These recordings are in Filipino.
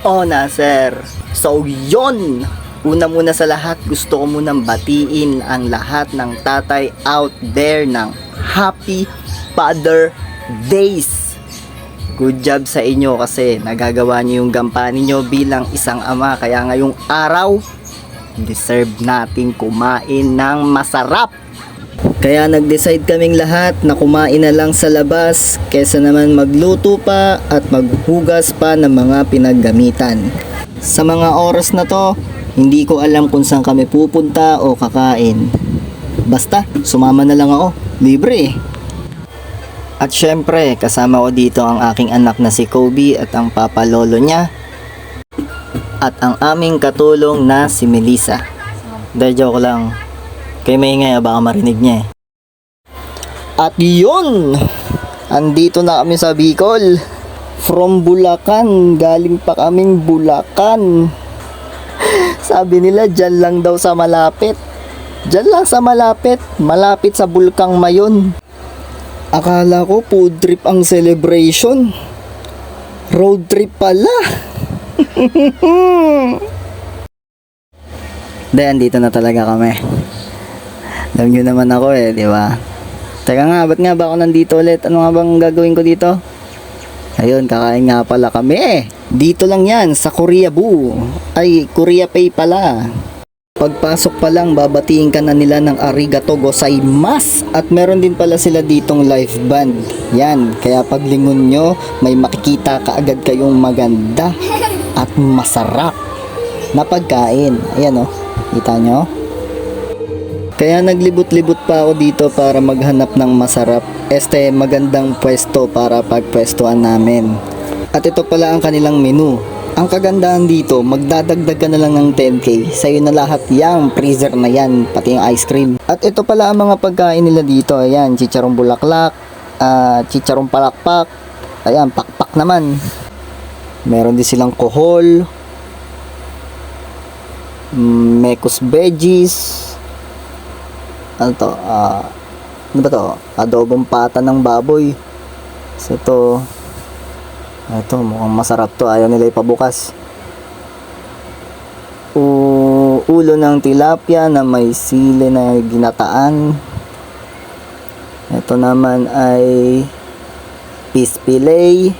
Oh, Nasser. So, yon. Una muna sa lahat, gusto ko munang batiin ang lahat ng tatay out there ng Happy Father Days. Good job sa inyo kasi nagagawa niyo yung gampanin niyo bilang isang ama. Kaya ngayong araw, deserve natin kumain ng masarap. Kaya nag-decide kaming lahat na kumain na lang sa labas kesa naman magluto pa at maghugas pa ng mga pinaggamitan. Sa mga oras na to, hindi ko alam kung saan kami pupunta o kakain. Basta, sumama na lang ako. Libre. At syempre, kasama ko dito ang aking anak na si Kobe at ang papalolo niya. At ang aming katulong na si Melissa. Dahil joke lang. Kaya maingay, baka marinig niya eh. At yun! Andito na kami sa Bicol. From Bulacan. Galing pa kaming Bulacan. Sabi nila dyan lang daw sa malapit. Dyan lang sa malapit. Malapit sa Bulkang Mayon. Akala ko food trip ang celebration. Road trip pala. Dahil andito na talaga kami. Alam nyo naman ako eh, di ba? Teka nga, ba't nga ba ako nandito ulit? Ano nga bang gagawin ko dito? Ayun, kakain nga pala kami. Dito lang yan, sa Korea Boo. Ay, Korea Pay pala. Pagpasok pa lang, babatiin ka na nila ng arigato gozaimasu. At meron din pala sila ditong live band. Yan, kaya pag lingon nyo, may makikita kaagad kayong maganda at masarap na pagkain. Ayan o, kita nyo? Kaya naglibot-libot pa ako dito para maghanap ng masarap. Magandang pwesto para pagpwestuhan namin. At ito pala ang kanilang menu. Ang kagandahan dito, magdadagdag ka na lang ng 10k. Sa'yo na lahat yang freezer na yan, pati yung ice cream. At ito pala ang mga pagkain nila dito. Ayan, chicharong bulaklak, chicharong palakpak. Ayan, pakpak naman. Meron din silang kohol, mekos veggies. Ano to? Ano ba to? Adobong pata ng baboy. So ito mukhang masarap to. Ayaw nila ipabukas. Ulo ng tilapia na may sili na ginataan. Ito naman ay fish fillet.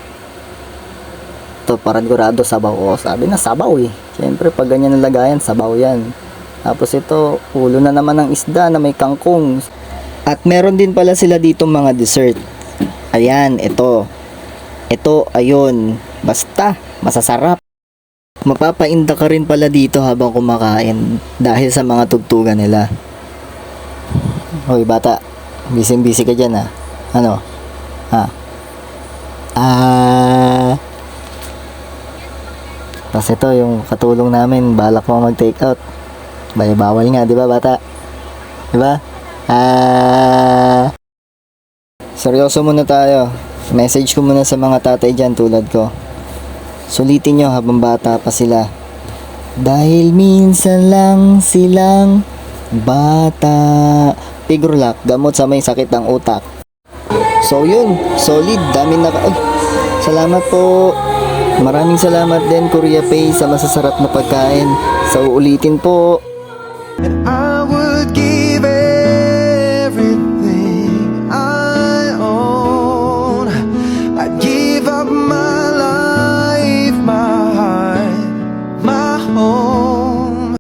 Ito paradgurado sabaw. O, sabi na sabaw eh. Siyempre pag ganyan ang lagayan, sabaw yan. Tapos ito, ulo na naman ng isda na may kangkong. At meron din pala sila dito mga dessert. Ayan, ito. Ito, ayun. Basta, masasarap. Mapapainda ka rin pala dito habang kumakain dahil sa mga tugtugan nila. Hoy, bata. Busy-busy ka dyan, ha? Ano? Ha? Tapos ito, yung katulong namin, balak mo mag-take out. Bawal nga, di ba bata? Di ba? Seryoso muna tayo. Message ko muna sa mga tatay dyan tulad ko. Sulitin nyo habang bata pa sila. Dahil minsan lang silang bata. Pigurlak, gamot sa may sakit ng utak. So yun, solid. Dami na ay, salamat po. Maraming salamat din Korea Pay sa masasarap na pagkain. So ulitin po. And I would give everything I own. I'd give up my life, my heart, my home.